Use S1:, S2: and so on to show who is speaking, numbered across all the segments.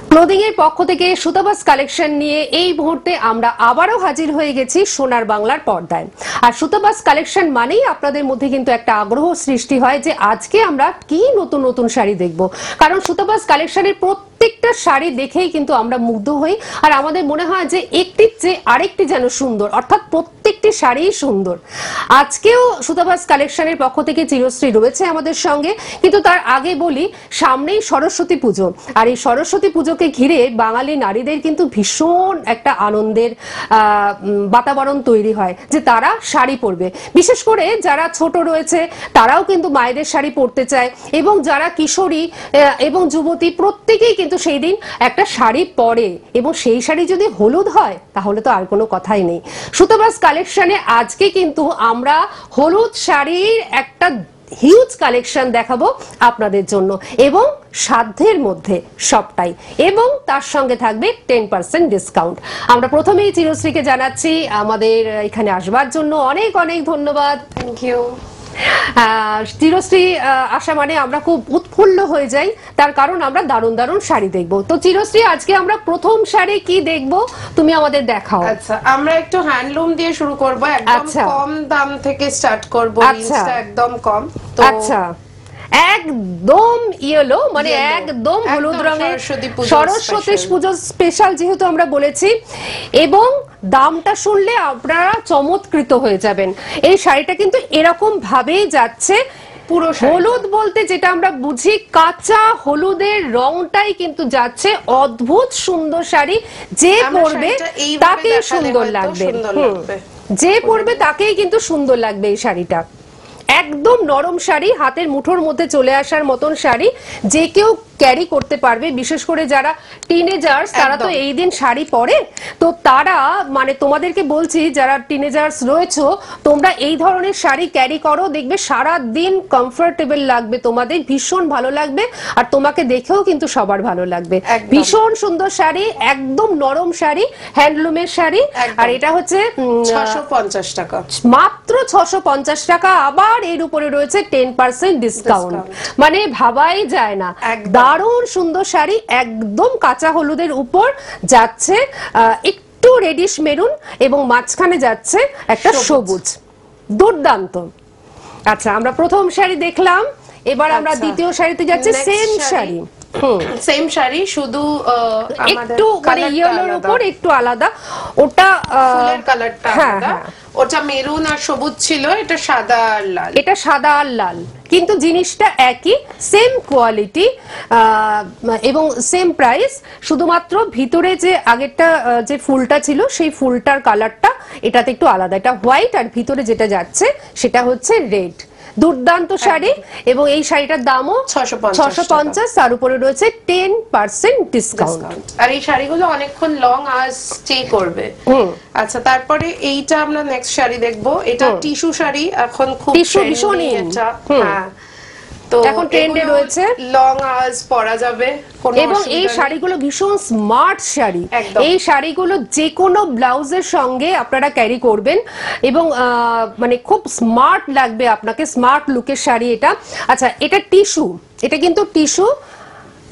S1: Clothing এর পক্ষ থেকে সুতাবাস কালেকশন নিয়ে এই মুহূর্তে আমরা আবারও হাজির হয়ে গেছি সোনার বাংলার পর্দায়। আর সুতাবাস কালেকশন মানেই আপনাদের মধ্যে কিন্তু একটা আগ্রহ সৃষ্টি হয় যে আজকে আমরা কি নতুন নতুন শাড়ি দেখব, কারণ সুতাবাস কালেকশনের প্রত্যেকটা শাড়ি দেখেই কিন্তু আমরা মুগ্ধ হই আর আমাদের মনে হয় যে একটির চেয়ে আরেকটি যেন সুন্দর, অর্থাৎ প্রত্যেকটি শাড়িই সুন্দর। আজকেও সুতাবাস কালেকশনের পক্ষ থেকে চিরশ্রী রয়েছে আমাদের সঙ্গে, কিন্তু তার আগে বলি সামনেই সরস্বতী পুজো, আর এই সরস্বতী পুজোকে ঘিরে বাঙালি নারীদের কিন্তু ভীষণ একটা আনন্দের বাতাবরণ তৈরি হয় যে তারা শাড়ি পরবে। বিশেষ করে যারা ছোট রয়েছে তারাও কিন্তু মায়েদের শাড়ি পরতে চায়, এবং যারা কিশোরী এবং যুবতী প্রত্যেকেই কিন্তু সেই দিন একটা শাড়ি পরে, এবং সেই শাড়ি যদি হলুদ হয় তাহলে তো আর কোনো কথাই নেই। সুতাবাস কালেকশনে আজকে কিন্তু আমরা হলুদ শাড়ির একটা হিউজ কালেকশন দেখাবো আপনাদের জন্য, এবং সাধ্যের মধ্যে সবটাই, এবং তার সঙ্গে থাকবে 10% ডিসকাউন্ট। আমরা প্রথমেই চিরশ্রীকে জানাচ্ছি আমাদের এখানে আসবার জন্য অনেক অনেক ধন্যবাদ।
S2: Thank you.
S1: চিরশ্রী আসা মানে আমরা খুব উৎফুল্ল হয়ে যাই, তার কারণ আমরা দারুণ দারুণ শাড়ি দেখবো। তো চিরশ্রী, আজকে আমরা প্রথম শাড়ি কি দেখবো তুমি আমাদের দেখাও।
S2: আচ্ছা, আমরা একটু হ্যান্ডলুম দিয়ে শুরু করব, একদম কম দাম থেকে স্টার্ট করব, রেঞ্জটা একদম কম। তো
S1: আচ্ছা, একদম ইয়েলো মানে একদম হলুদ রঙের সরস্বতী পুজো স্পেশাল যেহেতু আমরা বলেছি, এবং দামটা শুনলে আপনারা চমৎকৃত হয়ে যাবেন। এই শাড়িটা কিন্তু এরকম ভাবেই যাচ্ছে, পুরো হলুদ বলতে যেটা আমরা বুঝি কাঁচা হলুদের রংটাই কিন্তু যাচ্ছে। অদ্ভুত সুন্দর শাড়ি, যে পরবে তাকেই সুন্দর লাগবে, যে পরবে তাকেই কিন্তু সুন্দর লাগবে এই শাড়িটা। একদম নরম শাড়ি, হাতের মুঠোর মধ্যে চলে আসার মতন শাড়ি, যে কেউ ক্যারি করতে পারবে। বিশেষ করে যারা টিনেজার্স তারা তো এই দিন শাড়ি পরে, তো তারা মানে তোমাদেরকে বলছি যারা টিনেজার্স রয়েছো তোমরা এই ধরনের শাড়ি ক্যারি করো, দেখবে সারা দিন কমফোর্টেবল লাগবে, তোমাদের ভীষণ ভালো লাগবে, আর তোমাকে দেখেও কিন্তু সবার ভালো লাগবে। ভীষণ সুন্দর শাড়ি, একদম নরম শাড়ি, হ্যান্ডলুমের শাড়ি, আর এটা হচ্ছে
S2: 650 টাকা,
S1: মাত্র 650 টাকা। আবার এর উপরে রয়েছে 10% ডিসকাউন্ট, মানে ভাবাই যায় না। দারুণ সুন্দর শাড়ি, একদম কাঁচা হলুদের উপর যাচ্ছে একটু রেডিশ মেরুন, এবং মাঝখানে যাচ্ছে একটা সবুজ, দুর্দান্ত। আচ্ছা, আমরা প্রথম শাড়ি দেখলাম, এবার আমরা দ্বিতীয় শাড়িতে যাচ্ছি। সেম শাড়ি শুধু একটু মানে ইয়েলোর উপর একটু আলাদা, ওটা
S2: ফুলের কালারটা আলাদা, ওটা মেরুন আর সবুজ ছিল, এটা সাদা আর লাল।
S1: এটা সাদা আর লাল, কিন্তু জিনিসটা একই, সেম কোয়ালিটি এবং সেম প্রাইস, শুধুমাত্র ভিতরে যে আগেরটা যে ফুলটা ছিল সেই ফুলটার কালারটা এটাতে একটু আলাদা, এটা হোয়াইট, আর ভিতরে যেটা যাচ্ছে সেটা হচ্ছে রেড। দুর্দান্ত শাড়ি, এবং এই শাড়িটার দামও 650, তার উপরে রয়েছে 10% ডিসকাউন্ট।
S2: আর এই শাড়িগুলো অনেকক্ষণ লং আওয়ার্স স্টে করবে। আচ্ছা, তারপরে এইটা আমরা নেক্সট শাড়ি দেখবো, এটা টিস্যু শাড়ি, এখন খুব ট্রেন্ডি এটা। হ্যাঁ, তো এখন ট্রেন্ডে রয়েছে, লং আওয়ার্স পরা যাবে,
S1: এবং এই শাড়িগুলো ভীষণ স্মার্ট শাড়ি। এই শাড়িগুলো যে কোনো ব্লাউজের সঙ্গে আপনারা ক্যারি করবেন, এবং মানে খুব স্মার্ট লাগবে আপনাকে, স্মার্ট লুকের শাড়ি এটা। আচ্ছা, এটা টিস্যু, এটা কিন্তু টিস্যু,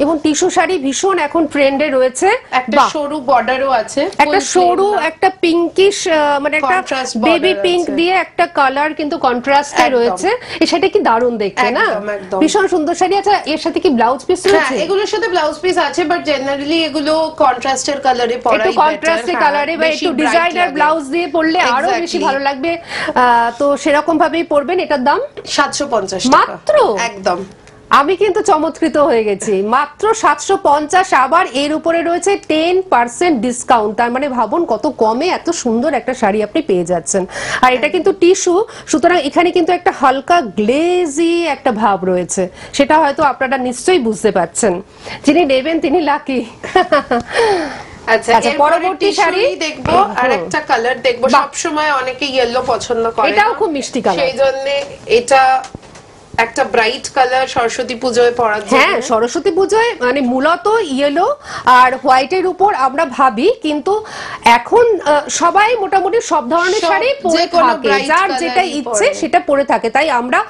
S1: এবং টিস্যু শাড়ি ভীষণ এখন ট্রেন্ডে রয়েছে।
S2: একটা সরু বর্ডারও আছে,
S1: একটা সরু একটা পিঙ্কিশ মানে একটা বেবি পিঙ্ক দিয়ে একটা কালার কিন্তু কন্ট্রাস্টে রয়েছে। সেটা কি দারুণ দেখতে না, ভীষণ সুন্দর শাড়ি। আচ্ছা, এর সাথে কি ব্লাউজ পিস রয়েছে?
S2: হ্যাঁ, এগুলোর সাথে ব্লাউজ পিস আছে, বাট জেনারেলি এগুলো কন্ট্রাস্টের কালারে পরাই বেটার।
S1: একটু কন্ট্রাস্টের কালারে বা একটু ডিজাইনার ব্লাউজ দিয়ে পরলে আরো বেশি ভালো লাগবে, তো সেরকম ভাবেই পরবেন। এটার দাম
S2: 750 টাকা
S1: মাত্র।
S2: একদম,
S1: আমি কিন্তু চমৎকৃত হয়ে গেছি, মাত্র 750। আবার এর উপরে রয়েছে 10% ডিসকাউন্ট, তার মানে ভাবুন কত কমে এত সুন্দর একটা শাড়ি আপনি পেয়ে যাচ্ছেন। আর এটা কিন্তু টিস্যু, সুতরাং এখানে কিন্তু একটা হালকা গ্লেজি একটা ভাব রয়েছে, সেটা হয়তো আপনারা নিশ্চয়ই বুঝতে পারছেন। যিনি নেবেন তিনি লাকি।
S2: আচ্ছা, পরবর্তী শাড়ি দেখবো, আর একটা কালার দেখবো। সব সময় অনেকে ইয়েলো পছন্দ করে,
S1: এটাও খুব মিষ্টি কালার,
S2: সেই জন্য এটা একটা ব্রাইট কালার সরস্বতী পূজোয় পরার জন্য।
S1: হ্যাঁ, সরস্বতী পূজোয় মানে মূলত ইয়েলো আর হোয়াইটের উপর আমরা ভাবি, কিন্তু এখন সবাই মোটামুটি সব ধরনের শাড়ি পরে থাকে, যার যেটা ইচ্ছে সেটা পরে থাকে। তাই আমরা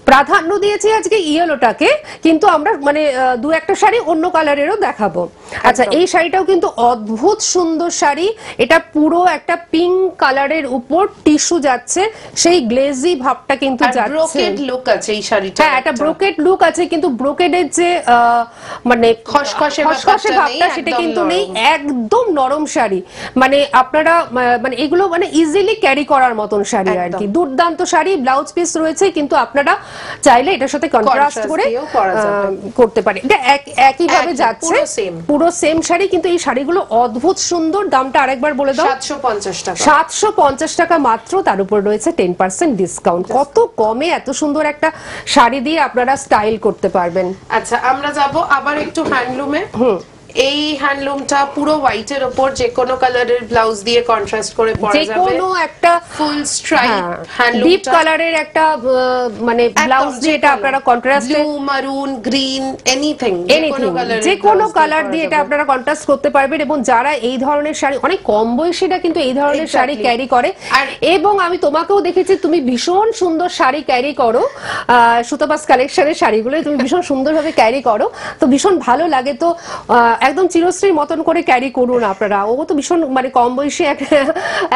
S1: প্রাধান্য দিয়েছি আজকে ইয়েলোটাকে, কিন্তু আমরা মানে দু একটা শাড়ি অন্য কালারেরও দেখাবো। আচ্ছা, এই শাড়িটাও কিন্তু অদ্ভুত সুন্দর শাড়ি। এটা পুরো একটা পিঙ্ক কালারের উপর টিস্যু যাচ্ছে, সেই গ্লেজি ভাবটা কিন্তু যাচ্ছে।
S2: ব্রোকেড লুক আছে এই শাড়িটা।
S1: হ্যাঁ, একটা ব্রোকেড লুক আছে, কিন্তু ব্রোকেডের যে মানে খসখসে ভাবটা সেটা কিন্তু নেই। একদম নরম শাড়ি, মানে আপনারা মানে এগুলো মানে ইজিলি ক্যারি করার মতন শাড়ি আর কি। দুর্দান্ত শাড়ি, ব্লাউজ পিস রয়েছে, কিন্তু আপনারা চাইলে এটার সাথে কন্ট্রাস্ট করে করতে পারেন। এটা একই ভাবে যাচ্ছে, পুরো সেম শাড়ি, কিন্তু এই শাড়িগুলো অদ্ভুত সুন্দর। দামটা আরেকবার বলে দাও।
S2: 750 টাকা।
S1: 750 টাকা মাত্র, তার উপর রয়েছে 10% ডিসকাউন্ট। কত কমে এত সুন্দর একটা শাড়ি দিয়ে আপনারা স্টাইল করতে পারবেন।
S2: আচ্ছা, আমরা যাব আবার একটু হ্যান্ডলুমে। এই হ্যান্ডলুমটা পুরো হোয়াইটের উপর যে কোনো কালারের ব্লাউজ দিয়ে কন্ট্রাস্ট করে পরা যাবে।
S1: যে কোনো একটা
S2: ফুল স্ট্রাইপ হ্যান্ডলুম,
S1: ডিপ কালারের একটা মানে ব্লাউজ দিয়ে এটা আপনারা কন্ট্রাস্ট,
S2: ব্লু, মারুন, গ্রিন, এনিথিং,
S1: যে কোনো কালার দিয়ে এটা আপনারা কন্ট্রাস্ট করতে পারবেন। এবং যারা এই ধরনের শাড়ি, অনেক কম বয়সীরা কিন্তু এই ধরনের শাড়ি ক্যারি করে, এবং আমি তোমাকেও দেখেছি তুমি ভীষণ সুন্দর শাড়ি ক্যারি করো। সুতাবাস কালেকশনের শাড়িগুলো তুমি ভীষণ সুন্দরভাবে ক্যারি করো, তো ভীষণ ভালো লাগে। তো একদম চিরশ্রীর মতন করে ক্যারি করুন আপনারা। ও তো ভীষণ মানে কম বয়সী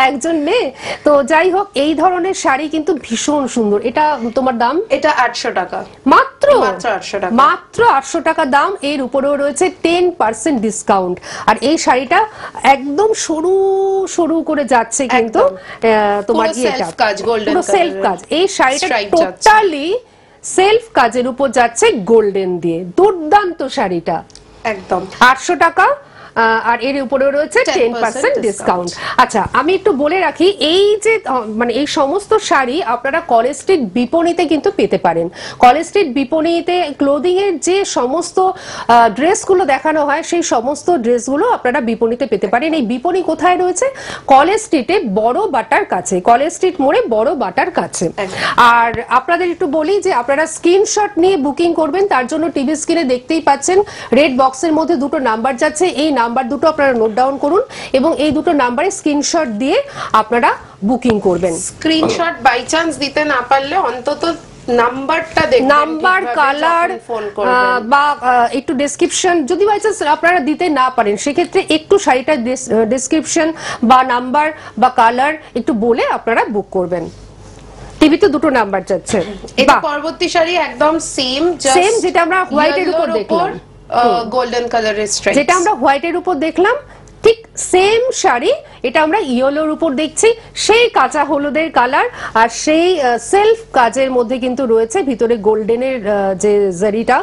S1: একজন মেয়ে। তো যাই হোক, এই ধরনের শাড়ি কিন্তু ভীষণ সুন্দর। এটা তোমার দাম?
S2: এটা 800 টাকা
S1: মাত্র।
S2: 800 টাকা,
S1: মাত্র 800 টাকা দাম। এর উপরেও রয়েছে 10% ডিসকাউন্ট। আর এই শাড়িটা একদম সরু সরু করে যাচ্ছে, কিন্তু তোমার
S2: সেলফ কাজ, গোল্ডেন কালার,
S1: সেলফ কাজ। এই শাড়িটা টোটালি সেলফ কাজের উপর যাচ্ছে গোল্ডেন দিয়ে। দুর্দান্ত শাড়িটা, একদম 800 টাকা। আর এর উপরে রয়েছে 10% ডিসকাউন্ট। আচ্ছা, আমি একটু বলে রাখি, এই যে মানে এই সমস্ত শাড়ি আপনারা কলেজ স্ট্রিট বিপণীতে কিন্তু পেতে পারেন। কলেজ স্ট্রিট বিপণীতে ক্লোদিং এর যে সমস্ত ড্রেসগুলো দেখানো হয়, সেই সমস্ত ড্রেসগুলো আপনারা বিপণীতে পেতে পারেন। এই বিপণী কোথায় রয়েছে? কলেজ স্ট্রিটে বড় বাটার কাছে, কলেজ স্ট্রিট মোড়ে বড় বাটার কাছে। আর আপনাদের একটু বলি যে আপনারা স্ক্রিনশট নিয়ে বুকিং করবেন। তার জন্য টিভি স্ক্রিনে দেখতেই পাচ্ছেন রেড বক্সের মধ্যে দুটো নাম্বার যাচ্ছে। এই নাম্বার দুটো আপনারা নোট ডাউন করুন, এবং এই দুটো নাম্বারে স্ক্রিনশট দিয়ে আপনারা বুকিং করবেন।
S2: স্ক্রিনশট বাই চান্স দিতে না পারলে অন্তত নাম্বারটা দেখবেন,
S1: নাম্বার, কালার বা একটু ডেসক্রিপশন যদি বাই চান্স আপনারা দিতে না পারেন, সেক্ষেত্রে একটু শাড়িটা ডেসক্রিপশন বা নাম্বার বা কালার একটু বলে আপনারা বুক করবেন। টিভিতে দুটো নাম্বার যাচ্ছে।
S2: এটা পরবর্তী শাড়ি একদম সেম,
S1: যেটা আমরা হোয়াইটের উপর দেখলাম,
S2: গোল্ডেন কালারের স্ট্রাইপ,
S1: যেটা আমরা হোয়াইটের উপর দেখলাম, ঠিক সেম শাড়ি এটা আমরা ইয়েলোর উপর দেখছি। সেই কাঁচা হলুদের কালার, আর সেই সেলফ কাজের মধ্যে কিন্তু রয়েছে ভিতরে গোল্ডেনের যে জারিটা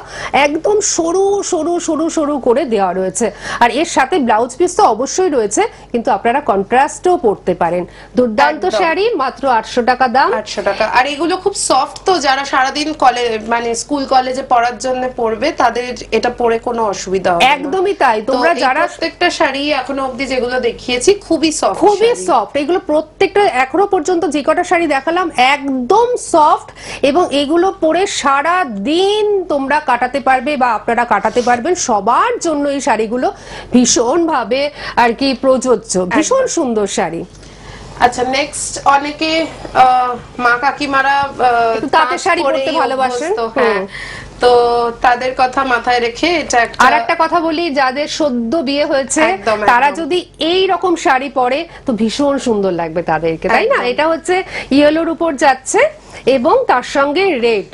S1: একদম সরু সরু সরু সরু করে দেওয়া রয়েছে। আর এর সাথে ব্লাউজ পিস তো অবশ্যই রয়েছে, কিন্তু আপনারা কন্ট্রাস্টও পরতে পারেন। দুর্দান্ত শাড়ি, মাত্র 800 টাকা দাম।
S2: 800 টাকা। আর এগুলো খুব সফট, তো যারা সারাদিন কলেজ মানে স্কুল কলেজে পড়ার জন্য পরবে, তাদের এটা পরে কোনো অসুবিধা হবে না।
S1: একদমই তাই। তোমরা যারা
S2: প্রত্যেকটা শাড়ি এখনো অবধি যেগুলো দেখিয়েছি খুবই সফট,
S1: খুবই সফট। এগুলো প্রত্যেকটা এখনো পর্যন্ত যে কটা শাড়ি দেখালাম একদম সফট, এবং এগুলো পরে সারা দিন তোমরা কাটাতে পারবে বা আপনারা কাটাতে পারবেন। সবার জন্য এই শাড়িগুলো ভীষণ ভাবে আর কি প্রযোজ্য। ভীষণ সুন্দর শাড়ি।
S2: আচ্ছা, নেক্সট, অনেকে মা কাকিমারা
S1: তাঁতের শাড়ি পরতে ভালোবাসেন,
S2: হ্যাঁ, তো তাদের কথা মাথায় রেখে এটা
S1: আর একটা কথা বলি, যাদের সদ্য বিয়ে হয়েছে তারা যদি এই রকম শাড়ি পরে তো ভীষণ সুন্দর লাগবে তাদেরকে, তাই না? এটা হচ্ছে ইয়েলোর উপর যাচ্ছে এবং তার সঙ্গে রেড।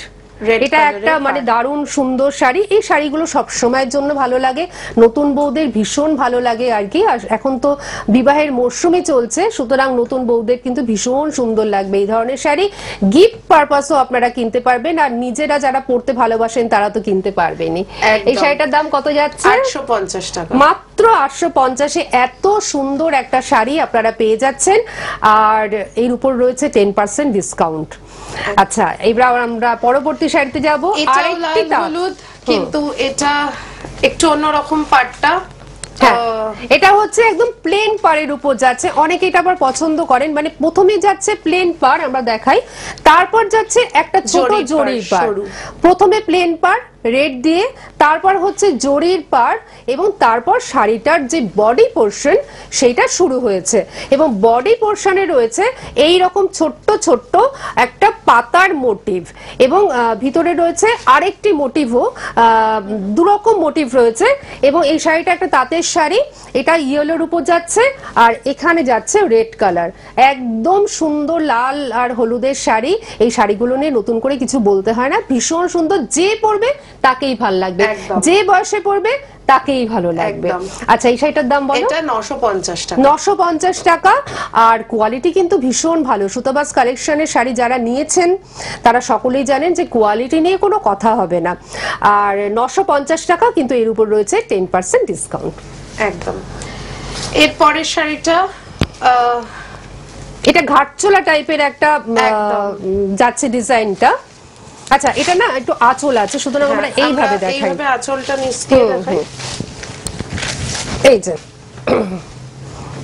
S1: এটা একটা মানে দারুণ সুন্দর শাড়ি। এই শাড়িগুলো সব সময়ের জন্য ভালো লাগে, নতুন বউদের ভীষণ ভালো লাগে আর কি। আর এখন তো বিবাহের মরশুমে চলছে, সুতরাং নতুন বউদের কিন্তু ভীষণ সুন্দর লাগবে এই ধরনের শাড়ি। গিফট পারপাসও আপনারা কিনতে পারবেন, আর নিজেরা যারা পরতে ভালোবাসেন তারা তো কিনতে পারবেনই। এই শাড়িটার দাম কত যাচ্ছে?
S2: 850 টাকা।
S1: মাত্র 850-এ এত সুন্দর একটা শাড়ি আপনারা পেয়ে যাচ্ছেন, আর এর উপর রয়েছে 10% ডিসকাউন্ট। আচ্ছা, এবার আমরা পরবর্তী শাড়িতে যাব।
S2: আরেকটি হলুদ, কিন্তু এটা একটু অন্যরকম পাটটা।
S1: এটা হচ্ছে একদম প্লেন পাড়ের উপর যাচ্ছে। অনেকে এটা আবার পছন্দ করেন, মানে প্রথমে যাচ্ছে প্লেন পাড়, আমরা দেখাই, তারপর যাচ্ছে একটা ছোট জরির পাড়। প্রথমে প্লেন পাড়, রেড দিয়ে, তারপর হচ্ছে জরির পাড়, এবং তারপর শাড়িটার যে বডি পোর্শন সেটা শুরু হয়েছে, এবং বডি পোর্শনে রয়েছে এই রকম ছোট্ট ছোট্ট একটা পাতার মোটিভ, এবং ভিতরে রয়েছে আরেকটি মোটিভও, দুরকম মোটিভ রয়েছে। এবং এই শাড়িটা একটা তাঁতের শাড়ি, এটা ইয়েলোর উপর যাচ্ছে আর এখানে যাচ্ছে রেড কালার, একদম সুন্দর লাল আর হলুদের শাড়ি। এই শাড়িগুলো নিয়ে নতুন করে কিছু বলতে হয় না, ভীষণ সুন্দর, যে পরবে তাকেই ভালো লাগবে, যে বয়সে পরবে তাকেই ভালো লাগবে। আচ্ছা, এই শাড়িটার দাম বলো?
S2: এটা 950 টাকা।
S1: 950 টাকা। আর কোয়ালিটি কিন্তু ভীষণ ভালো। সুতোবাস কালেকশনের শাড়ি যারা নিয়েছেন তারা সকলেই জানেন যে কোয়ালিটি নিয়ে কোনো কথা হবে না। আর 950 টাকা, কিন্তু এর উপর রয়েছে 10% ডিসকাউন্ট।
S2: একদম। এর পরের শাড়িটা
S1: এটা ঘাটচোলা টাইপের একটা যাচ্ছে ডিজাইনটা। আচ্ছা, এটা না একটু আঁচল আছে, সুতরাং আমরা এইভাবে দেখাই,
S2: এইভাবে আঁচলটা নিচে দেখাই।
S1: এই যে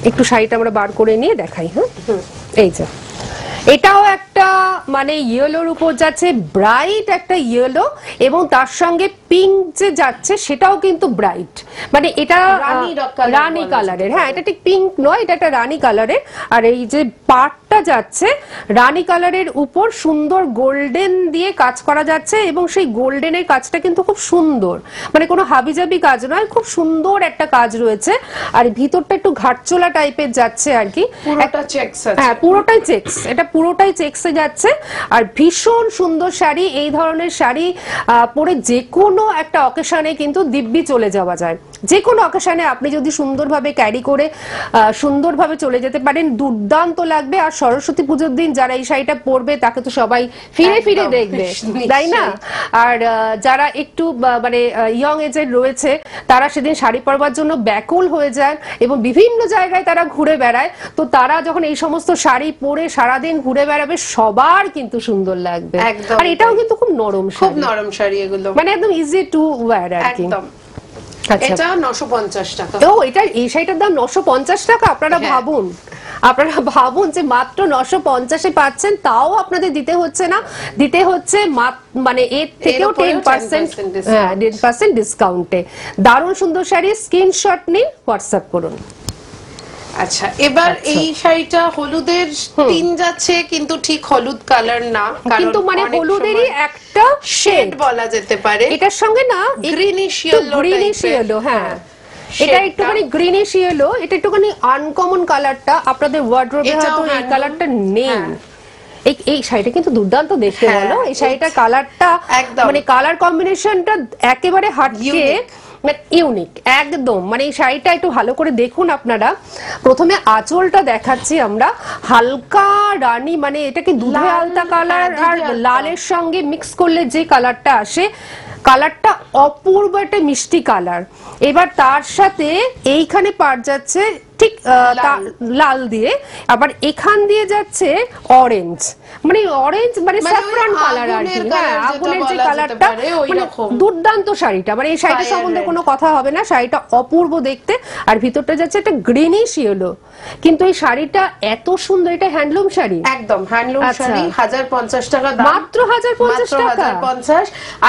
S1: একটু শাড়িটা আমরা বার করে নিয়ে দেখাই। হ্যাঁ, এই যে এটাও একটা মানে ইয়েলোর উপর যাচ্ছে, ব্রাইট একটা ইয়েলো, এবং তার সঙ্গে পিঙ্ক যে যাচ্ছে সেটাও কিন্তু ব্রাইট, মানে এটা রানী কালারের। হ্যাঁ, এটা ঠিক পিঙ্ক নয়, এটা একটা রানী কালারের। আর এই যে পাটটা যাচ্ছে রানী কালারের উপর সুন্দর গোল্ডেন দিয়ে কাজ করা যাচ্ছে, এবং সেই গোল্ডেনের কাজটা কিন্তু খুব সুন্দর, মানে কোনো হাবিজাবি কাজ নয়, খুব সুন্দর একটা কাজ রয়েছে। আর ভিতরটা একটু ঘাটচোলা টাইপের যাচ্ছে আর কি,
S2: পুরোটা চেকস আছে।
S1: হ্যাঁ, পুরোটাই চেকস, এটা পুরোটাই চেকসে যাচ্ছে। আর ভীষণ সুন্দর শাড়ি, এই ধরনের শাড়ি পরে যে কোনো একটা অকেশনে কিন্তু দিব্যি চলে যাওয়া যায়, যে কোনো অকেশনে আপনি যদি সুন্দরভাবে ক্যারি করে সুন্দরভাবে চলে যেতে পারেন, দুর্দান্ত লাগবে। আর সরস্বতী পুজোর দিন যারা এই শাড়িটা পরবে তাকে তো সবাই ফিরে ফিরে দেখবে, তাই না? আর যারা একটু মানে ইয়ং এজের রয়েছে তারা সেদিন শাড়ি পরবার জন্য ব্যাকুল হয়ে যায়, এবং বিভিন্ন জায়গায় তারা ঘুরে বেড়ায়, তো তারা যখন এই সমস্ত শাড়ি পরে সারাদিন ঘুরে বেড়াবে সবার কিন্তু সুন্দর লাগবে। আর এটাও কিন্তু খুব নরম,
S2: খুব নরম শাড়ি এগুলো,
S1: মানে একদম ইজি টু ওয়্যার আর কি।
S2: এটা 950 টাকা।
S1: তো এটা, এই শাড়িটার দাম 950 টাকা। আপনারা ভাবুন যে মাত্র 950-এ পাচ্ছেন, তাও আপনাদের দিতে হচ্ছে না, দিতে হচ্ছে মানে এর থেকেও 10% ডিসকাউন্টে। দারুণ সুন্দর শাড়ি, স্ক্রিনশট নিন, হোয়াটসঅ্যাপ করুন।
S2: আচ্ছা, এবার এই শাড়িটা হলুদের টিন যাচ্ছে, কিন্তু ঠিক হলুদ কালার না,
S1: কিন্তু মানে হলুদেরই একটা
S2: শেড বলা যেতে পারে।
S1: এটার সঙ্গে না
S2: গ্রিনিশ ইয়েলো।
S1: হ্যাঁ, এটা একটুখানি গ্রিনিশ ইয়েলো, এটা একটুখানি আনকমন কালারটা, আপনাদের ওয়ার্ডরোবে হয়তো এই কালারটা নেই। এই শাড়িটা কিন্তু দুর্দান্ত দেখতে, বলো? এই শাড়িটার কালারটা মানে কালার কম্বিনেশনটা একেবারে হাটকে, ইউনিক একদম। মানে এই শাড়িটা একটু ভালো করে দেখুন আপনারা। প্রথমে আঁচলটা দেখাচ্ছি আমরা, হালকা রানী, মানে এটাকে দুধে আলতা কালার আর লালের সঙ্গে মিক্স করলে যে কালারটা আসে, কালারটা অপূর্ব একটা মিষ্টি কালার। এবার তার সাথে এইখানে পার যাচ্ছে ঠিক লাল দিয়ে, আবার এখান দিয়ে যাচ্ছে অরেঞ্জ, মানে অরেঞ্জ মানে স্যাফরন কালার আর কি। হ্যাঁ, আগুনের যে কালারটা, মানে দুর্দান্ত শাড়িটা, মানে এই শাড়িটা সম্বন্ধে কোনো কথা হবে না, শাড়িটা অপূর্ব দেখতে। আর ভিতরটা যাচ্ছে একটা গ্রিনিশ ইয়েলো, কিন্তু এই শাড়িটা এত সুন্দর, এটা হ্যান্ডলুম শাড়ি,
S2: একদম হ্যান্ডলুম শাড়ি। 1050 টাকা দাম,
S1: মাত্র 1050 টাকা।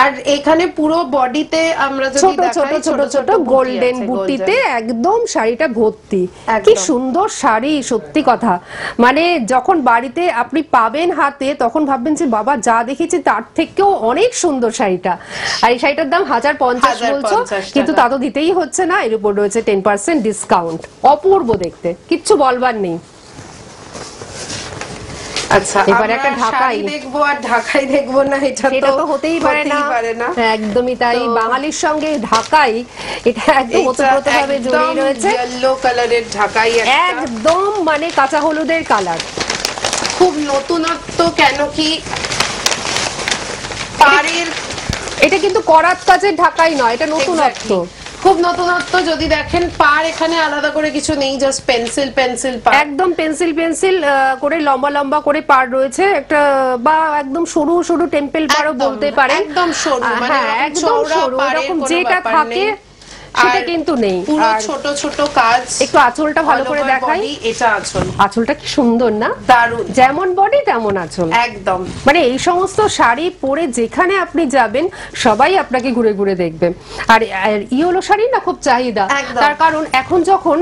S2: আর এখানে পুরো বডিতে আমরা যদি দেখাই
S1: ছোট ছোট গোল্ডেন বুটিতে একদম শাড়িটা ভর্তি। কি সুন্দর শাড়ি, সত্যি কথা। মানে যখন বাড়িতে আপনি পাবেন হাতে, তখন ভাববেন যে বাবা, যা দেখেছি তার থেকেও অনেক সুন্দর শাড়িটা। আর এই শাড়িটার দাম 1050 বলছো, কিন্তু তা তো দিতেই হচ্ছে না, এর উপর রয়েছে 10% ডিসকাউন্ট। অপূর্ব দেখতে, কিচ্ছু বলবার নেই।
S2: আচ্ছা, এবার একটা ঢাকাই দেখবো, আর ঢাকাই দেখবো না, এটা তো
S1: হতেই পারে না। একদমই তাই, বাঙালির সঙ্গে ঢাকাই, এটা একদম ওতপ্রোতভাবে জড়িয়ে রয়েছে।
S2: ইয়েলো কালারের ঢাকাই,
S1: একদম মানে কাঁচা হলুদের কালার,
S2: খুব নতুনত্ব। কেন কি পাড়ের,
S1: এটা কিন্তু করাত কাজের ঢাকাই নয়, এটা নতুনত্ব,
S2: খুব নতুনত্ব। যদি দেখেন পাড় এখানে আলাদা করে কিছু নেই, জাস্ট পেন্সিল পাড়,
S1: একদম পেন্সিল করে লম্বা লম্বা করে পাড় রয়েছে একটা, বা একদম সরু সরু টেম্পল পাড়ও বলতে পারেন,
S2: একদম সরু, মানে
S1: একদম সরু, এরকম যেটা থাকে সেটা কিন্তু নেই,
S2: পুরো ছোট ছোট কাজ।
S1: একটু আঁচলটা ভালো করে দেখাই,
S2: এটা আঁচল,
S1: আঁচলটা কি সুন্দর না,
S2: দারুণ,
S1: যেমন বডি তেমন আঁচল
S2: একদম।
S1: মানে এই সমস্ত শাড়ি পরে যেখানে আপনি যাবেন সবাই আপনাকে ঘুরে ঘুরে দেখবে। আর ইয়েলো শাড়ি না খুব চাহিদা, তার কারণ এখন যখন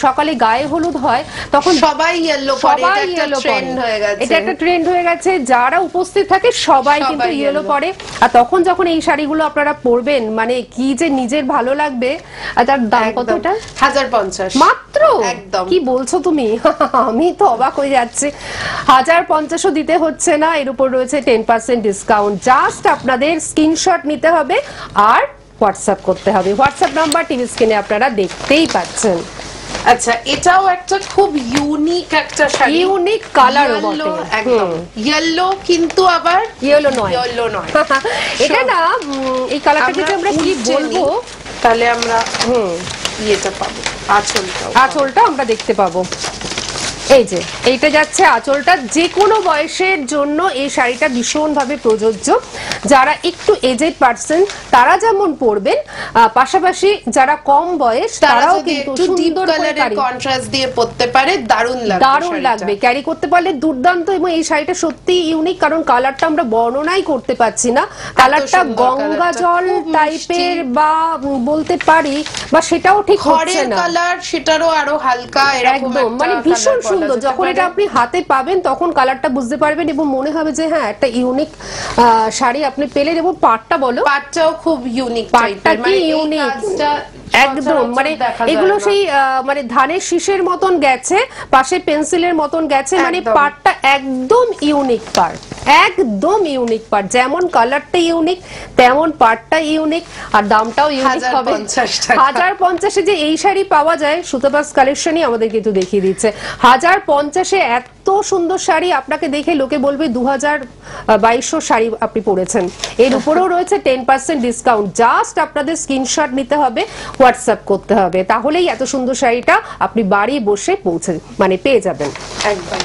S1: সকালে গায়ে হলুদ হয় তখন
S2: সবাই ইয়েলো পরে, এটা একটা ট্রেন্ড হয়ে গেছে,
S1: এটা একটা ট্রেন্ড হয়ে গেছে, যারা উপস্থিত থাকে সবাই কিন্তু ইয়েলো পরে। আর তখন যখন এই শাড়িগুলো আপনারা পরবেন মানে কি যে নিজের ভালো লাগবে। আর তার দাম কত? এটা
S2: 1050
S1: মাত্র।
S2: একদম,
S1: কি বলছো তুমি? আমি তো অবাক হয়ে যাচ্ছি। 1050ও দিতে হচ্ছে না, এর উপর রয়েছে 10% ডিসকাউন্ট। জাস্ট আপনাদের স্ক্রিনশট নিতে হবে আর হোয়াটসঅ্যাপ করতে হবে। হোয়াটসঅ্যাপ নাম্বার টিভি স্ক্রিনে আপনারা দেখতেই পাচ্ছেন।
S2: আচ্ছা, এটাও একটা খুব ইউনিক একটা শাড়ি,
S1: ইউনিক কালারও বটে,
S2: একদম ইয়েলো, কিন্তু আবার
S1: ইয়েলো নয়,
S2: ইয়েলো নয়।
S1: এটা না এই কালারটা যদি আমরা কি বলবো,
S2: তাহলে আমরা ইয়েটা পাবো, আঁচলটা আমরা দেখতে পাবো।
S1: এই যে এইটা যাচ্ছে আঁচলটা, যে কোনো বয়সের জন্য এই শাড়িটা ভীষণভাবে প্রযোজ্য। যারা একটু এজেড পারসন তারা যেমন পরবেন, পাশাপাশি যারা কম বয়স তারাও কিন্তু সুন্দর কালারের
S2: কন্ট্রাস্ট দিয়ে পরতে পারে, দারুণ
S1: লাগবে, ক্যারি করতে পারলে দুর্দান্ত। এবং এই শাড়িটা সত্যি ইউনিক, কারণ কালারটা আমরা বর্ণনাই করতে পারছি না। কালারটা গঙ্গা জল টাইপের বা বলতে পারি, বা সেটাও ঠিক হচ্ছে না,
S2: কালার সেটারও আরো হালকা,
S1: একদম মানে ভীষণ সুন্দর। যখন এটা আপনি হাতে পাবেন তখন কালারটা বুঝতে পারবেন এবং মনে হবে যে হ্যাঁ একটা ইউনিক শাড়ি আপনি পেলেন। এবং পাটটা বলো,
S2: পাটটাও খুব ইউনিক,
S1: পাটটা কি ইউনিক একদম, মানে এগুলো সেই মানে ধানের শীষের মতন গেছে, পাশে পেন্সিলের মতন গেছে, মানে পাটটা একদম ইউনিক পাট, একদম ইউনিক পাট। যেমন কালারটা ইউনিক তেমন পাটটা ইউনিক, আর দামটাও ইউনিক হবে। 1050 যে এই শাড়ি পাওয়া যায় সুতপাস কালেকশনই আমাদের কিন্তু দেখিয়ে দিচ্ছে। 1050 এত সুন্দর শাড়ি আপনাকে দেখে লোকে বলবে 2200 শাড়ি আপনি পরেছেন। এর উপরেও রয়েছে 10% ডিসকাউন্ট। জাস্ট আপনাদের স্ক্রিনশট নিতে হবে, হোয়াটসঅ্যাপ করতে হবে, তাহলেই এত সুন্দর শাড়িটা আপনি বাড়ি বসে পৌঁছে মানে পেয়ে যাবেন।
S2: একদম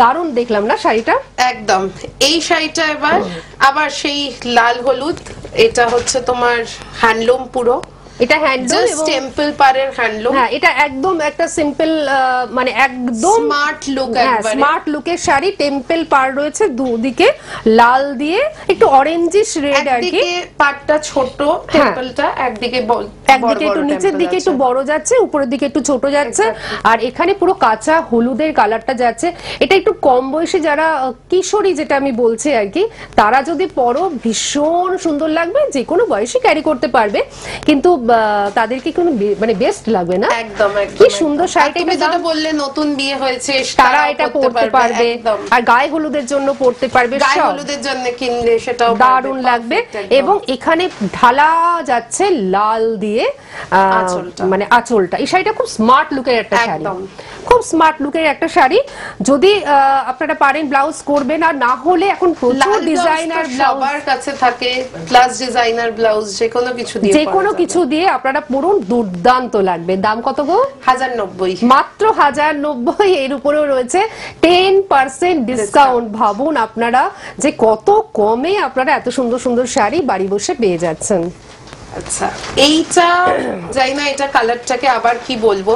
S1: দারুণ দেখলাম না শাড়িটা,
S2: একদম। এই শাড়িটা এবার আবার সেই লাল হলুদ, এটা হচ্ছে তোমার হ্যান্ডলুম, পুরো
S1: এটা হ্যান্ডলুম এবং
S2: টেম্পল পারের হ্যান্ডলুম।
S1: হ্যাঁ, এটা একদম একটা সিম্পল মানে একদম
S2: স্মার্ট লুক,
S1: স্মার্ট লুকের শাড়ি। টেম্পল পার রয়েছে দুদিকে লাল দিয়ে, একটু অরেঞ্জিশ রেড আর কি।
S2: পাটটা ছোট, টেম্পলটা একদিকে
S1: একটু নিচের দিকে একটু বড় যাচ্ছে, উপরের দিকে একটু ছোট যাচ্ছে। আর এখানে পুরো কাঁচা হলুদের কালারটা যাচ্ছে। এটা একটু কম বয়সী যারা কিশোরী যেটা আমি বলছি আর কি, তারা যদি পরো ভীষণ সুন্দর লাগবে, যে কোনো বয়সী ক্যারি করতে পারবে, কিন্তু তাদেরকে কোনো মানে বেস্ট লাগবে না।
S2: একদম
S1: কি সুন্দর শাড়িটা,
S2: তুমি যেটা বললে নতুন বিয়ে হয়েছে
S1: তারা এটা পরতে পারবে, আর গায়ে হলুদের জন্য পরতে পারবে,
S2: গায়ে হলুদের জন্য কিনলে সেটাও
S1: দারুণ লাগবে। এবং এখানে ঢালা যাচ্ছে লাল দিয়ে মানে আঁচলটা। এই শাড়িটা খুব স্মার্ট লুকের একটা শাড়ি, খুব স্মার্ট লুকের একটা শাড়ি। যদি আপনারা পারেন ব্লাউজ করবেন, আর না হলে এখন প্রচুর ডিজাইনার
S2: সবার কাছে থাকে, প্লাস ডিজাইনার ব্লাউজ যে কোনো কিছু দিয়ে
S1: আপনারা পরুন, দুর্দান্ত লাগবে। দাম কত গো?
S2: 1090,
S1: মাত্র 1090। এর উপরেও রয়েছে 10% ডিসকাউন্ট। ভাবুন আপনারা যে কত কমে আপনারা এত সুন্দর সুন্দর শাড়ি বাড়ি বসে পেয়ে যাচ্ছেন।
S2: আচ্ছা, এইটা যাই না, এটা কালারটাকে আবার কি বলবো,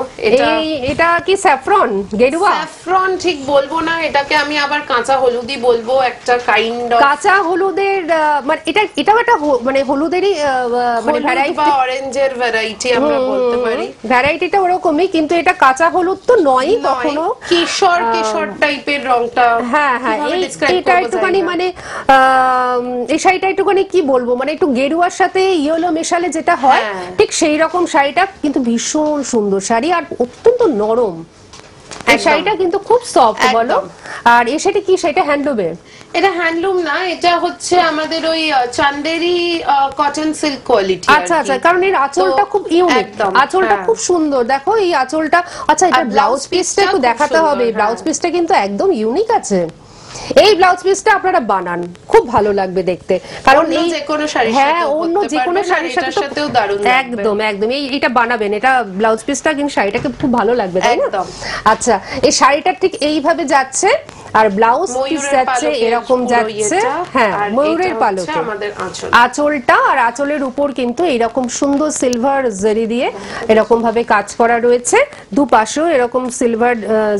S1: এটা কি স্যাফরন গেরুয়া?
S2: স্যাফরন ঠিক বলবো না, এটাকে আমি আবার কাঁচা হলুদই বলবো, একটা কাইন্ড অফ
S1: কাঁচা হলুদের মানে এটাও একটা মানে হলুদেরই মানে ভ্যারাইটি
S2: বা অরেঞ্জের ভ্যারাইটি আমরা বলতে পারি।
S1: ভ্যারাইটিটা ওরকমই, কিন্তু এটা কাঁচা হলুদ তো নয় কখনো,
S2: কিশোর টাইপের রংটা।
S1: হ্যাঁ হ্যাঁ, এটা একটুখানি মানে এই শাড়িটা একটুখানি কি বলবো, মানে একটু গেরুয়ার সাথে ইয়েলো মেশালে যেটা হয় ঠিক সেই রকম শাড়িটা, কিন্তু ভীষণ সুন্দর শাড়ি আর অত্যন্ত নরম। এই শাড়িটা কিন্তু খুব সফট বলো। আর এই শাড়ি কি, সেটা হ্যান্ডলুমের?
S2: এটা হ্যান্ডলুম না, এটা হচ্ছে আমাদের ওই চান্দেরি কটন সিল্ক কোয়ালিটি।
S1: আচ্ছা আচ্ছা, কারণ এর আঁচলটা খুব ইউনিক, আঁচলটা খুব সুন্দর। দেখো এই আঁচলটা। আচ্ছা, এটা ব্লাউজ পিসটা একটু দেখাতে হবে। ব্লাউজ পিসটা কিন্তু একদম ইউনিক আছে। এই ব্লাউজ পিসটা আপনারা বানান, খুব ভালো লাগবে দেখতে, কারণ এই
S2: যে কোনো শাড়ির সাথে
S1: হ্যাঁ অন্য যে কোনো শাড়ির সাথেও দারুণ লাগবে। একদম একদম এটা বানাবেন, এটা ব্লাউজ পিসটা কিন্তু শাড়িটাকে খুব ভালো লাগবে, তাই না? আচ্ছা, এই শাড়িটা ঠিক এইভাবে যাচ্ছে আর ব্লাউজ পিস যাচ্ছে এরকম যাচ্ছে, হ্যাঁ ময়ূরের পালকে আঁচলটা, আর আঁচলের উপর কিন্তু এরকম সুন্দর সিলভার জারি দিয়ে এরকম ভাবে কাজ করা রয়েছে, দুপাশেও এরকম সিলভার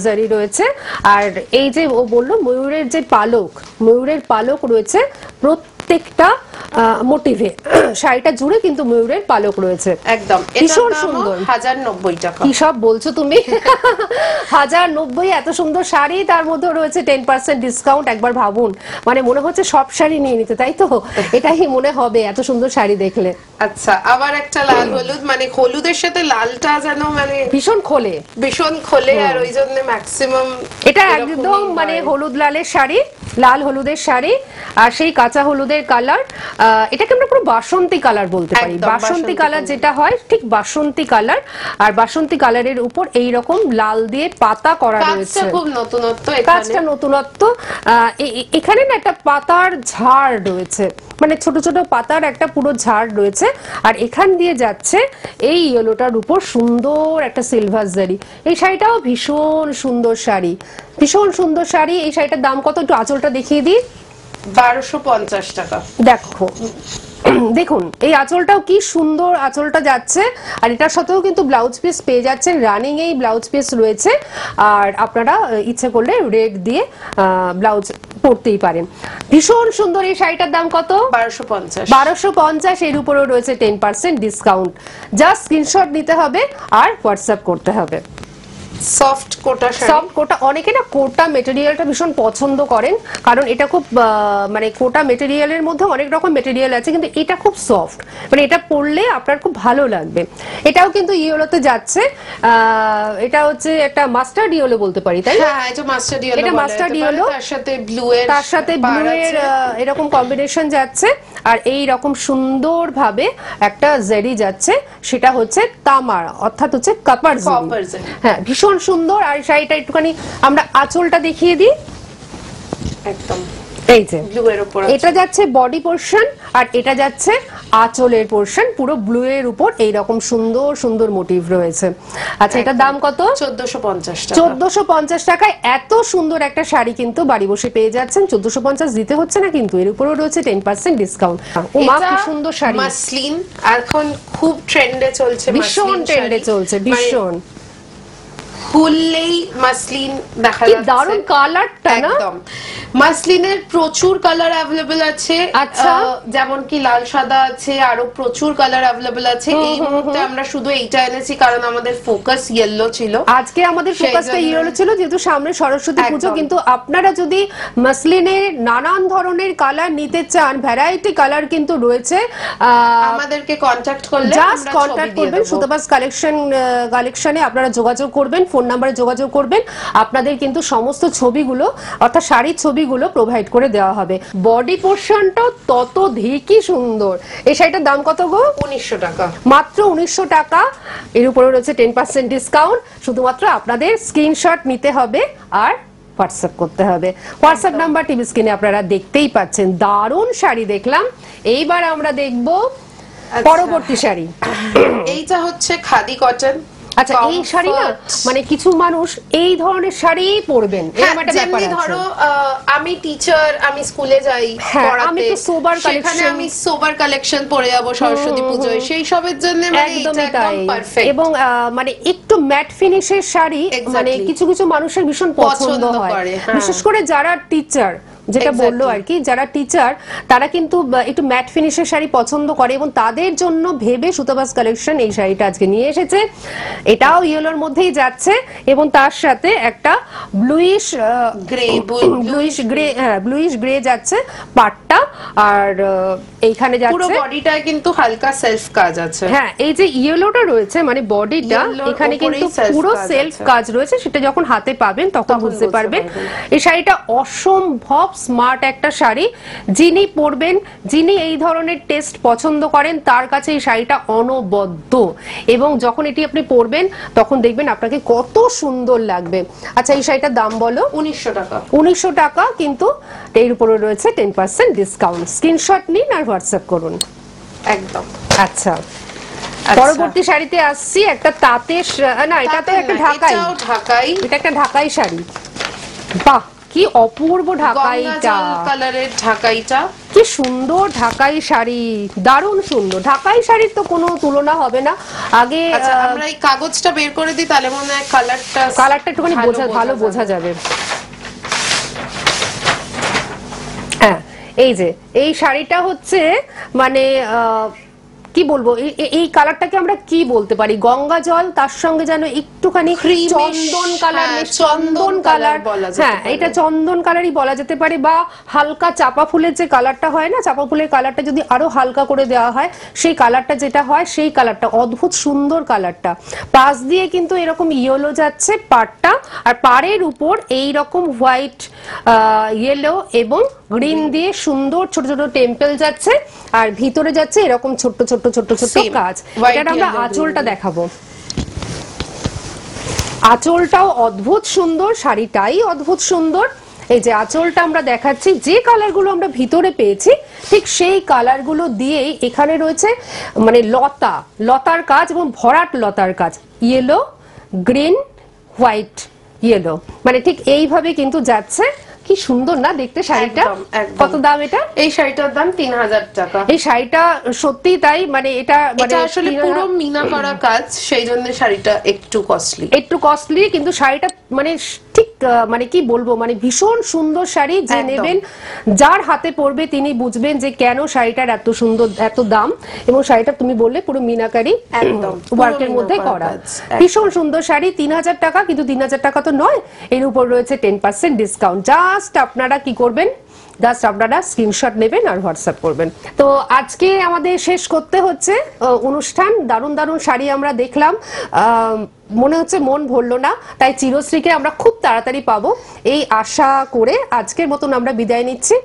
S1: জারি রয়েছে। আর এই যে ও বললো ময়ূরের যে পালক, ময়ূরের পালক রয়েছে প্রত্যেকটা মোটিভে, শাড়িটা জুড়ে কিন্তু ময়ূরের পালক রয়েছে,
S2: একদম
S1: ভীষণ সুন্দর।
S2: 1090 টাকা।
S1: কি সব বলছো তুমি? 1090 এত সুন্দর শাড়ি, তার মধ্যে রয়েছে 10% ডিসকাউন্ট। একবার ভাবুন, মানে মনে হচ্ছে সব শাড়ি নিয়ে নিতে, তাই তো? এটাই মনে হবে এত সুন্দর শাড়ি দেখলে।
S2: আচ্ছা, আবার একটা লাল হলুদ, মানে হলুদের সাথে লালটা যেন মানে
S1: ভীষণ খোলে,
S2: ভীষণ খোলে, আর ওই জন্য ম্যাক্সিমাম
S1: এটা একদম মানে হলুদ লালের শাড়ি, লাল হলুদের শাড়ি, আর সেই কাঁচা হলুদের কালার, এটাকে আমরা পুরো বাসন্তী কালার বলতে পারি। বাসন্তী কালার যেটা হয় ঠিক বাসন্তী কালার, আর বাসন্তী কালারের উপর এই রকম লাল দিয়ে পাতা করা রয়েছে,
S2: খুব নতুনত্ব,
S1: কাজটা নতুনত্ব। এখানে না একটা পাতার ঝাড় রয়েছে, মানে ছোট ছোট পাতার একটা পুরো ঝাড় রয়েছে, আর এখান দিয়ে যাচ্ছে এই ইয়েলোটার উপর সুন্দর একটা সিলভার জারি। এই শাড়িটাও ভীষণ সুন্দর শাড়ি, ভীষণ সুন্দর শাড়ি। এই শাড়িটার দাম কত একটু আঁচলটা দেখিয়ে দিই।
S2: 1250 টাকা।
S1: দেখো দেখুন এই আঁচলটাও কি সুন্দর আঁচলটা যাচ্ছে, আর এটার সাথেও কিন্তু ব্লাউজ পিস পেয়ে যাচ্ছেন, রানিং এই ব্লাউজ পিস রয়েছে, আর আপনারা ইচ্ছে করলে রেড দিয়ে ব্লাউজ পরতেই পারেন। ভীষণ সুন্দর এই শাড়িটার দাম কত?
S2: 1250।
S1: 1250, এর উপরেও রয়েছে 10% ডিসকাউন্ট। জাস্ট স্ক্রিনশট নিতে হবে আর হোয়াটসঅ্যাপ করতে হবে।
S2: সফট কোটা শাড়ি,
S1: সফট কোটা, অনেকে না কোটা মেটেরিয়ালটা ভীষণ পছন্দ করেন, কারণ এটা খুব মানে কোটা মেটেরিয়ালের মধ্যে অনেক রকম মেটেরিয়াল আছে, কিন্তু এটা খুব সফট, মানে এটা পরলে আপনার খুব ভালো লাগবে। এটাও কিন্তু ইয়েলোতে যাচ্ছে, এটা হচ্ছে একটা মাস্টার্ড ইয়েলো বলতে পারি, তাই না?
S2: হ্যাঁ এটা মাস্টার্ড ইয়েলো,
S1: এটা মাস্টার্ড ইয়েলো,
S2: তার সাথে ব্লু এর,
S1: এরকম কম্বিনেশন যাচ্ছে, আর এই রকম সুন্দর ভাবে একটা জারি যাচ্ছে, সেটা হচ্ছে তামার, অর্থাৎ হচ্ছে কপার জারি। হ্যাঁ ভীষণ সুন্দর। আর শাড়িটা একটুখানি আমরা আঁচলটা দেখিয়ে দিই, একদম এই যে ব্লু এর উপর এটা যাচ্ছে বডি পোরশন, আর এটা যাচ্ছে আঁচলের পোরশন, পুরো ব্লু এর উপর এই রকম সুন্দর সুন্দর মোটিভ রয়েছে। আচ্ছা এটার দাম কত?
S2: 1450 টাকা।
S1: 1450 টাকায় এত সুন্দর একটা শাড়ি কিন্তু বাড়ি বসে পেয়ে যাচ্ছেন। 1450 দিতে হচ্ছে না কিন্তু, এর উপরেও রয়েছে 10% ডিসকাউন্ট। ও মা কি সুন্দর শাড়ি,
S2: মাসলিন এখন খুব ট্রেন্ডে চলছে,
S1: ভীষণ ট্রেন্ডে চলছে, ভীষণ
S2: খুললেই মাসলিন দেখা যাচ্ছে,
S1: কি দারুণ কালারটা না?
S2: একদম মাসলিনের প্রচুর কালার अवेलेबल আছে।
S1: আচ্ছা
S2: যেমন কি লাল সাদা আছে, আরো প্রচুর কালার अवेलेबल আছে। এই মুহূর্তে আমরা শুধু এইটা এনেছি কারণ আমাদের ফোকাস ইয়েলো ছিল,
S1: আজকে আমাদের ফোকাসটা ইয়েলো ছিল যেহেতু সামনে সরস্বতী পুজো। কিন্তু আপনারা যদি মাসলিনের নানান ধরনের কালার নিতে চান, ভ্যারাইটি কালার কিন্তু রয়েছে,
S2: আমাদেরকে কন্টাক্ট করলে
S1: জাস্ট কন্টাক্ট করবেন, সুতপাস কালেকশনে আপনারা যোগাযোগ করবেন, ফোন নাম্বারে যোগাযোগ করবেন, আপনাদের কিন্তু সমস্ত ছবিগুলো অর্থাৎ শাড়ির ছবিগুলো প্রোভাইড করে দেওয়া হবে। বডি পোরশনটা তত ধিকি সুন্দর। এই শাড়িটার দাম কত গো?
S2: 1900 টাকা,
S1: মাত্র 1900 টাকা। এর উপরে রয়েছে 10% ডিসকাউন্ট। শুধুমাত্র আপনাদের স্ক্রিনশট নিতে হবে আর হোয়াটসঅ্যাপ করতে হবে। হোয়াটসঅ্যাপ নাম্বার টিভি স্ক্রিনে আপনারা দেখতেই পাচ্ছেন। দারুণ শাড়ি দেখলাম, এইবার আমরা দেখব পরবর্তী শাড়ি।
S2: এইটা হচ্ছে খাদি কটন।
S1: আচ্ছা এই শাড়ি না মানে কিছু মানুষ এই ধরনের শাড়ি পরবেন, এরকম একটা ব্যাপার আছে।
S2: ধরো আমি টিচার, আমি স্কুলে যাই পড়াতে,
S1: আমি তো সোবার
S2: কালেকশন, আমি সোবার কালেকশন পরে যাব সরস্বতী পূজায়, সেই সবের জন্য মানে এটা একদম পারফেক্ট।
S1: এবং মানে একটু ম্যাট ফিনিশের শাড়ি মানে কিছু কিছু মানুষের ভীষণ পছন্দ হয়, বিশেষ করে যারা টিচার, যেটা বললো আর কি, যারা টিচার তারা কিন্তু একটু ম্যাট ফিনিশের শাড়ি পছন্দ করে, এবং তাদের জন্য ভেবে সুতপাস কালেকশন এই শাড়িটা আজকে নিয়ে এসেছে। এটাও ইয়েলোর মধ্যেই যাচ্ছে, এবং তার সাথে একটা ব্লুইশ গ্রে যাচ্ছে পাটটা, আর এইখানে যাচ্ছে
S2: পুরো বডিটায় কিন্তু হালকা সেলফ কাজ আছে।
S1: হ্যাঁ এই যে ইয়েলোটা রয়েছে মানে বডিটা, এখানে কিন্তু পুরো সেলফ কাজ রয়েছে, সেটা যখন হাতে পাবেন তখন বুঝতে পারবেন। এই শাড়িটা অসম্ভব স্মার্ট একটা শাড়ি। যিনি পরবেন, যিনি এই ধরনের টেস্ট পছন্দ করেন, তার কাছে এই শাড়িটা অনবদ্য, এবং যখন এটি আপনি পরবেন তখন দেখবেন আপনাকে কত সুন্দর লাগবে। আচ্ছা, এই শাড়িটার দাম বলো?
S2: 1900 টাকা।
S1: 1900 টাকা, কিন্তু এর উপরে রয়েছে 10% ডিসকাউন্ট। স্ক্রিনশট নিন আর হোয়াটসঅ্যাপ করুন।
S2: একদম।
S1: আচ্ছা, পরবর্তী শাড়িতে আসছি। একটা তাঁতের, না এটা তো একটা ঢাকাই, এটা একটা ঢাকাই শাড়ি। বাহ, কি অপূর্ব ঢাকাইটা,
S2: কালারের ঢাকাইটা,
S1: কি সুন্দর ঢাকাই শাড়ি, দারুণ সুন্দর। ঢাকাই শাড়ির তো কোনো তুলনা হবে না। আগে
S2: আমরা এই কাগজটা বের করে দিই, তাহলে মনে হয় কালারটা
S1: একটুখানি ভালো বোঝা যাবে। হ্যাঁ, এই যে এই শাড়িটা হচ্ছে মানে কি বলবো, এই কালারটাকে আমরা কি বলতে পারি, গঙ্গা জল, তার সঙ্গে যেন একটুখানি চন্দন কালার, চন্দন কালার। হ্যাঁ, এটা চন্দন কালারই বলা যেতে পারে, বা হালকা চাপা ফুলের যে কালারটা হয় না, চাপা ফুলের কালারটা যদি আরো হালকা করে দেওয়া হয়, সেই কালারটা যেটা হয়, সেই কালারটা অদ্ভুত সুন্দর কালারটা। পাশ দিয়ে কিন্তু এরকম ইয়েলো যাচ্ছে পাড়টা, আর পাড়ের উপর এই রকম হোয়াইট, ইয়েলো এবং গ্রিন দিয়ে সুন্দর ছোট ছোট টেম্পল যাচ্ছে, আর ভিতরে যাচ্ছে এরকম ছোট্ট ছোট্ট ছোট্ট ছোট্ট কাজ। এটা আমরা আঁচলটা দেখাবো। আঁচলটাও অদ্ভুত সুন্দর, শাড়িটাই অদ্ভুত সুন্দর। এই যে আঁচলটা আমরা দেখাচ্ছি, যে কালারগুলো আমরা ভিতরে পেয়েছি ঠিক সেই কালারগুলো দিয়েই এখানে রয়েছে মানে লতার কাজ এবং ভরাট লতার কাজ, ইয়েলো, গ্রিন, হোয়াইট, ইয়েলো, মানে ঠিক এইভাবে কিন্তু যাচ্ছে। কি সুন্দর না দেখতে শাড়িটা। কত দাম এটা?
S2: এই শাড়িটার দাম 3000 টাকা।
S1: এই শাড়িটা সত্যি তাই, মানে এটা
S2: আসলে পুরো মিনা করা কাজ, সেই জন্য শাড়িটা একটু কস্টলি,
S1: কিন্তু শাড়িটা মানে ঠিক মানে কি বলবো, মানে ভীষণ সুন্দর শাড়ি। যে নেবেন, যার হাতে পড়বে তিনি বুঝবেন যে কেন শাড়িটার এত সুন্দর, এত দাম। এবং শাড়িটা তুমি বললে পুরো মিনাকারি একদম ওয়ার্কের মধ্যে করা, ভীষণ সুন্দর শাড়ি। 3000 টাকা, কিন্তু 3000 টাকা তো নয়, এর উপর রয়েছে 10% ডিসকাউন্ট। জাস্ট আপনারা কি করবেন, জাস্ট আপনারা স্ক্রিনশট নেবেন আর হোয়াটসঅ্যাপ করবেন। তো আজকে আমাদের শেষ করতে হচ্ছে অনুষ্ঠান। দারুণ দারুণ শাড়ি আমরা দেখলাম, মনে হচ্ছে মন ভরলো না, তাই চিরশ্রীকে আমরা খুব তাড়াতাড়ি পাবো এই আশা করে আজকের মতন আমরা বিদায় নিচ্ছি।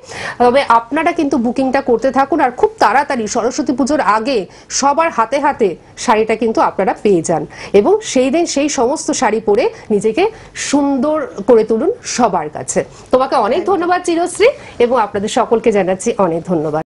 S1: তবে আপনারা কিন্তু বুকিংটা করতে থাকুন, আর খুব তাড়াতাড়ি সরস্বতী পুজোর আগে সবার হাতে হাতে শাড়িটা কিন্তু আপনারা পেয়ে যান, এবং সেই দিন সেই সমস্ত শাড়ি পরে নিজেকে সুন্দর করে তুলুন সবার কাছে। তোমাকে অনেক ধন্যবাদ চিরশ্রী, এবং আপনাদের সকলকে জানাচ্ছি অনেক ধন্যবাদ।